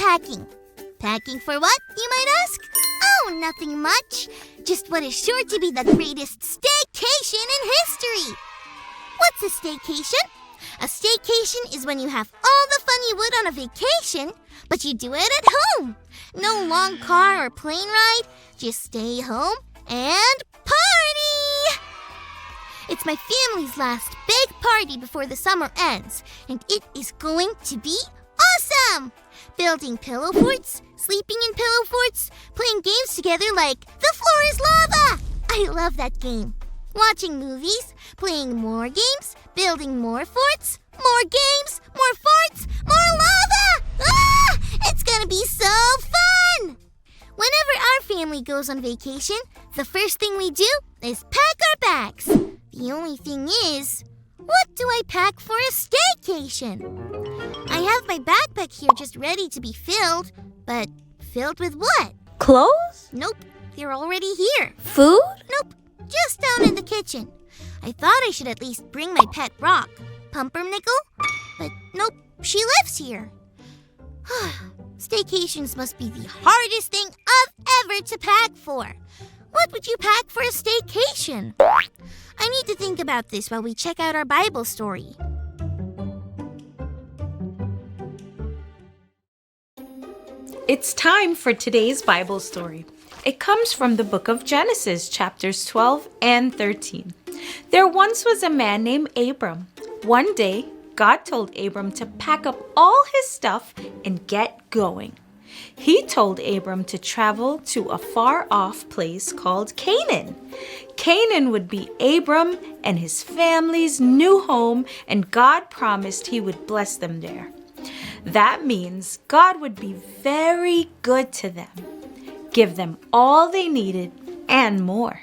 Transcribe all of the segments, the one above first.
packing. Packing for what, you might ask? Oh, nothing much. Just what is sure to be the greatest staycation in history. What's a staycation? A staycation is when you have all the fun you would on a vacation, but you do it at home. No long car or plane ride. Just stay home and party! It's my family's last big party before the summer ends, and it is going to be awesome! Building pillow forts, sleeping in pillow forts, playing games together like The Floor is Lava! I love that game. Watching movies, playing more games, building more forts, more games, more forts, more lava! Ah! It's gonna be so fun! Whenever our family goes on vacation, the first thing we do is pack our bags. The only thing is, what do I pack for a staycation? I have my backpack here just ready to be filled, but filled with what? Clothes? Nope, they're already here. Food? Nope, just down in the kitchen. I thought I should at least bring my pet rock, Pumpernickel, but nope, she lives here. Staycations must be the hardest thing I've ever to pack for. What would you pack for a staycation? I need to think about this while we check out our Bible story. It's time for today's Bible story. It comes from the book of Genesis, chapters 12 and 13. There once was a man named Abram. One day, God told Abram to pack up all his stuff and get going. He told Abram to travel to a far-off place called Canaan. Canaan would be Abram and his family's new home, and God promised he would bless them there. That means God would be very good to them, give them all they needed and more.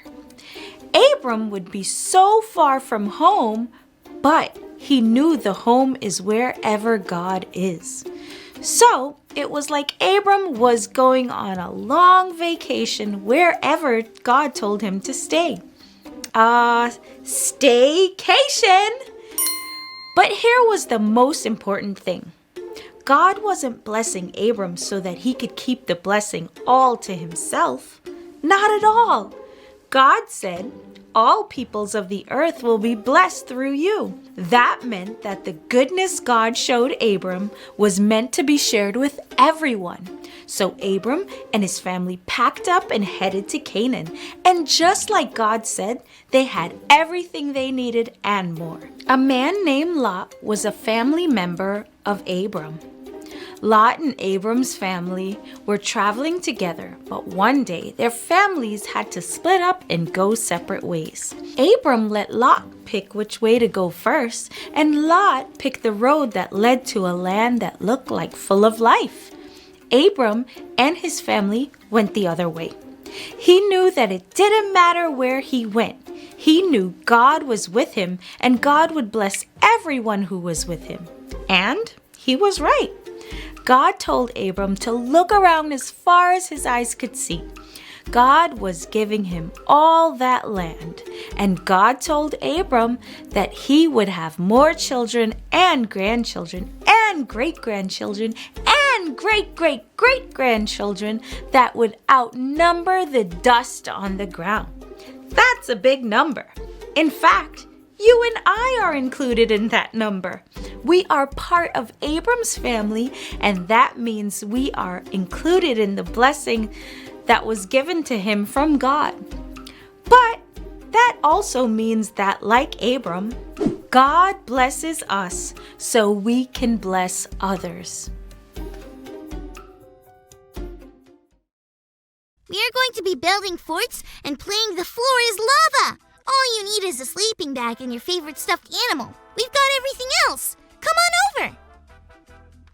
Abram would be so far from home, but he knew the home is wherever God is. So it was like Abram was going on a long vacation wherever God told him to stay. Staycation! But here was the most important thing. God wasn't blessing Abram so that he could keep the blessing all to himself. Not at all. God said, all peoples of the earth will be blessed through you. That meant that the goodness God showed Abram was meant to be shared with everyone. So Abram and his family packed up and headed to Canaan. And just like God said, they had everything they needed and more. A man named Lot was a family member of Abram. Lot and Abram's family were traveling together, but one day their families had to split up and go separate ways. Abram let Lot pick which way to go first, and Lot picked the road that led to a land that looked like full of life. Abram and his family went the other way. He knew that it didn't matter where he went. He knew God was with him, and God would bless everyone who was with him. And he was right. God told Abram to look around as far as his eyes could see. God was giving him all that land, and God told Abram that he would have more children and grandchildren and great-grandchildren and great-great-great-grandchildren that would outnumber the dust on the ground. That's a big number. In fact, you and I are included in that number. We are part of Abram's family, and that means we are included in the blessing that was given to him from God. But that also means that, like Abram, God blesses us so we can bless others. We are going to be building forts and playing The Floor is Lava. All you need is a sleeping bag and your favorite stuffed animal. We've got everything else. Come on over.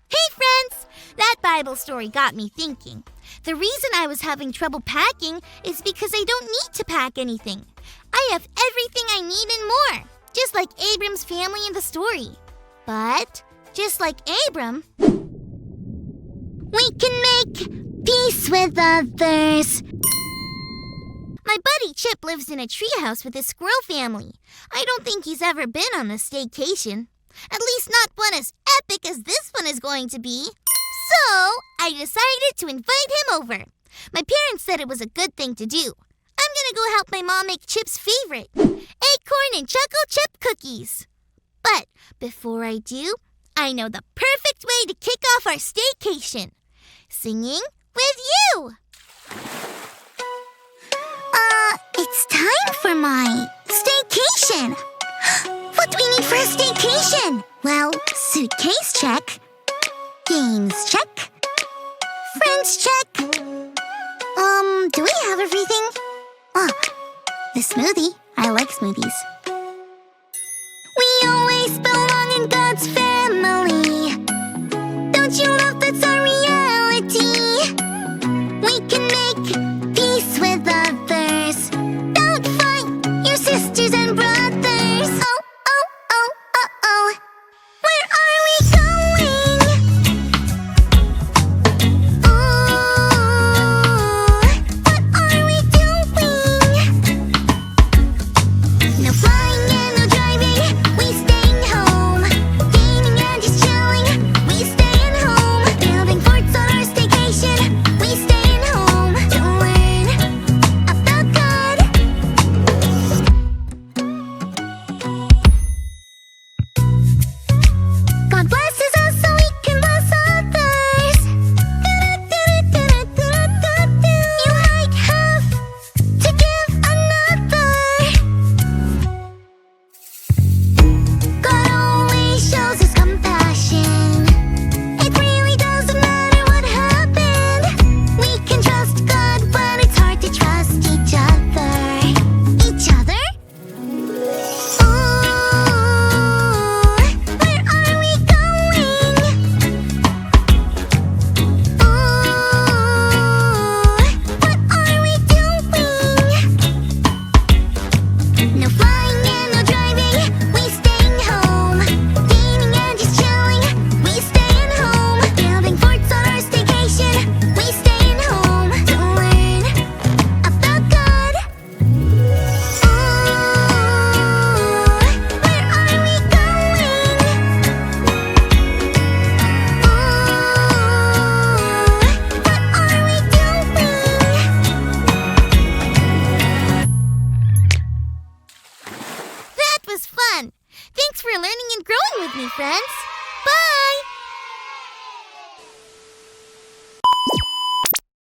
Hey friends! That Bible story got me thinking. The reason I was having trouble packing is because I don't need to pack anything. I have everything I need and more, just like Abram's family in the story. But, just like Abram, we can make peace with others. My buddy Chip lives in a treehouse with his squirrel family. I don't think he's ever been on a staycation. At least not one as epic as this one is going to be. So, I decided to invite him over. My parents said it was a good thing to do. I'm gonna go help my mom make Chip's favorite, acorn and choco chip cookies. But before I do, I know the perfect way to kick off our staycation. Singing with you! It's time for my staycation! What do we need for a staycation? Well, suitcase check. Games check. Friends check. Do we have everything? Oh, the smoothie. I like smoothies. We always belong in God's family. Don't you love